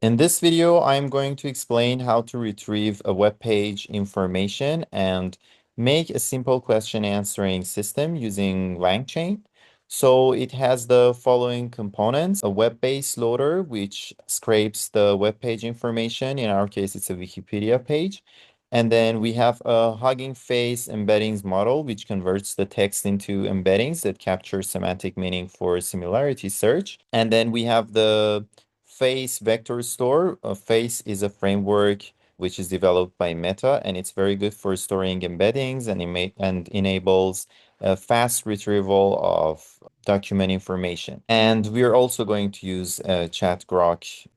In this video, I'm going to explain how to retrieve a web page information and make a simple question answering system using LangChain. So it has the following components: a web-based loader, which scrapes the web page information. In our case, it's a Wikipedia page. And then we have a HuggingFace embeddings model, which converts the text into embeddings that capture semantic meaning for similarity search. And then we have the FAISS vector store. FAISS is a framework which is developed by Meta, and it's very good for storing embeddings and enables a fast retrieval of document information. And we're also going to use a ChatGrok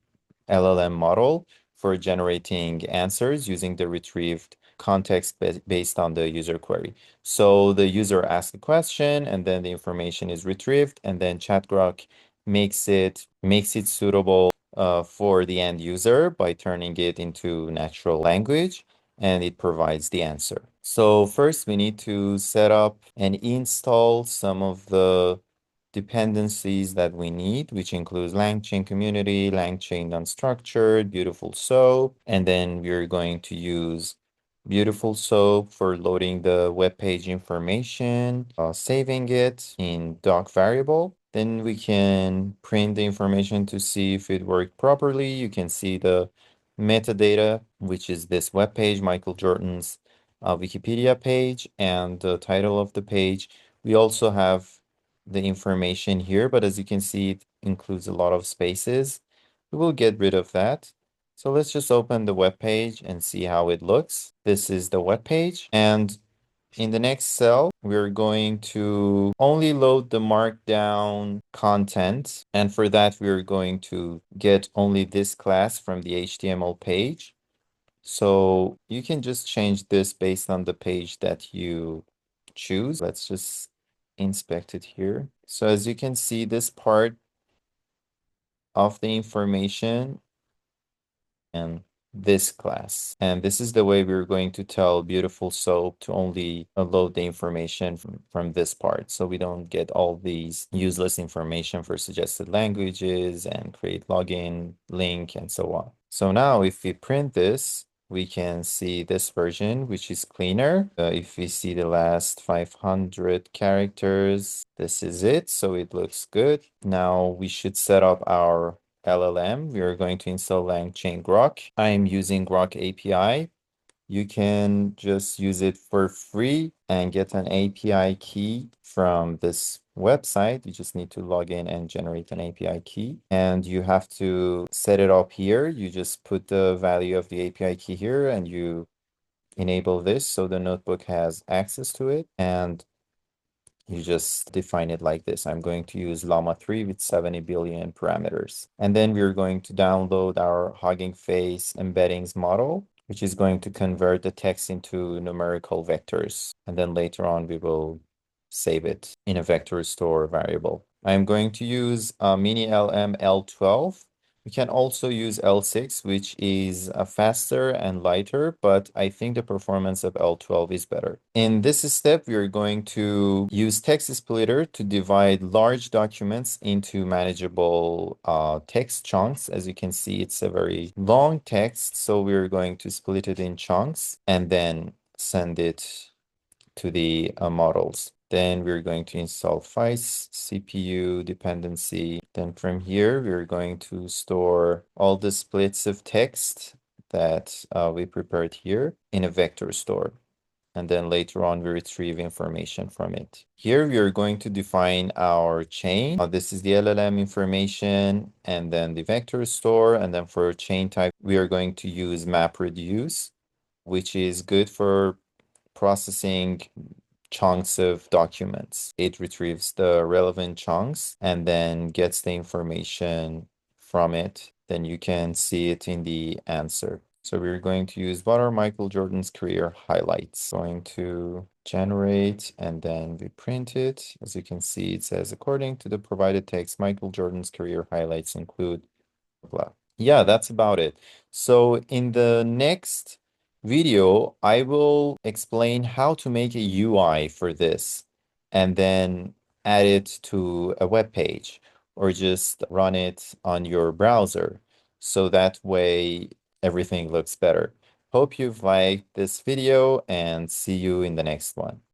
LLM model for generating answers using the retrieved context based on the user query. So the user asks a question, and then the information is retrieved, and then ChatGrok makes it suitable for the end user by turning it into natural language, and it provides the answer. So first, we need to set up and install some of the dependencies that we need, which includes LangChain community, LangChain unstructured, Beautiful Soap, and then we're going to use Beautiful Soap for loading the web page information, saving it in doc variable. Then we can print the information to see if it worked properly. You can see the metadata, which is this web page, Michael Jordan's Wikipedia page, and the title of the page. We also have the information here, but as you can see, it includes a lot of spaces. We will get rid of that. So let's just open the web page and see how it looks. This is the web page, and in the next cell, we're going to only load the markdown content. And for that, we're going to get only this class from the HTML page. So you can just change this based on the page that you choose. Let's just inspect it here. So as you can see, this part of the information and this class. And this is the way we're going to tell Beautiful Soap to only load the information from this part. So we don't get all these useless information for suggested languages and create login link and so on. So now if we print this, we can see this version, which is cleaner. If we see the last 500 characters, this is it. So it looks good. Now we should set up our LLM. We are going to install LangChain Grok. I am using Grok API. You can just use it for free and get an API key from this website. You just need to log in and generate an API key. And you have to set it up here. You just put the value of the API key here and you enable this so the notebook has access to it. And you just define it like this. I'm going to use Llama 3 with 70 billion parameters. And then we're going to download our HuggingFace embeddings model, which is going to convert the text into numerical vectors. And then later on, we will save it in a vector store variable. I'm going to use mini LM L12. We can also use L6, which is faster and lighter, but I think the performance of L12 is better. In this step, we are going to use text splitter to divide large documents into manageable text chunks. As you can see, it's a very long text, so we're going to split it in chunks and then send it to the models. Then we're going to install FAISS, CPU dependency. Then from here, we're going to store all the splits of text that we prepared here in a vector store. And then later on, we retrieve information from it. Here, we are going to define our chain. This is the LLM information, and then the vector store. And then for chain type, we are going to use MapReduce, which is good for processing chunks of documents. It retrieves the relevant chunks and then gets the information from it. Then you can see it in the answer. So we're going to use what are Michael Jordan's career highlights. Going to generate and then we print it. As you can see, it says according to the provided text, Michael Jordan's career highlights include blah. Yeah, that's about it. So in the next video, I will explain how to make a UI for this and then add it to a web page or just run it on your browser. so that way everything looks better. Hope you've liked this video and see you in the next one.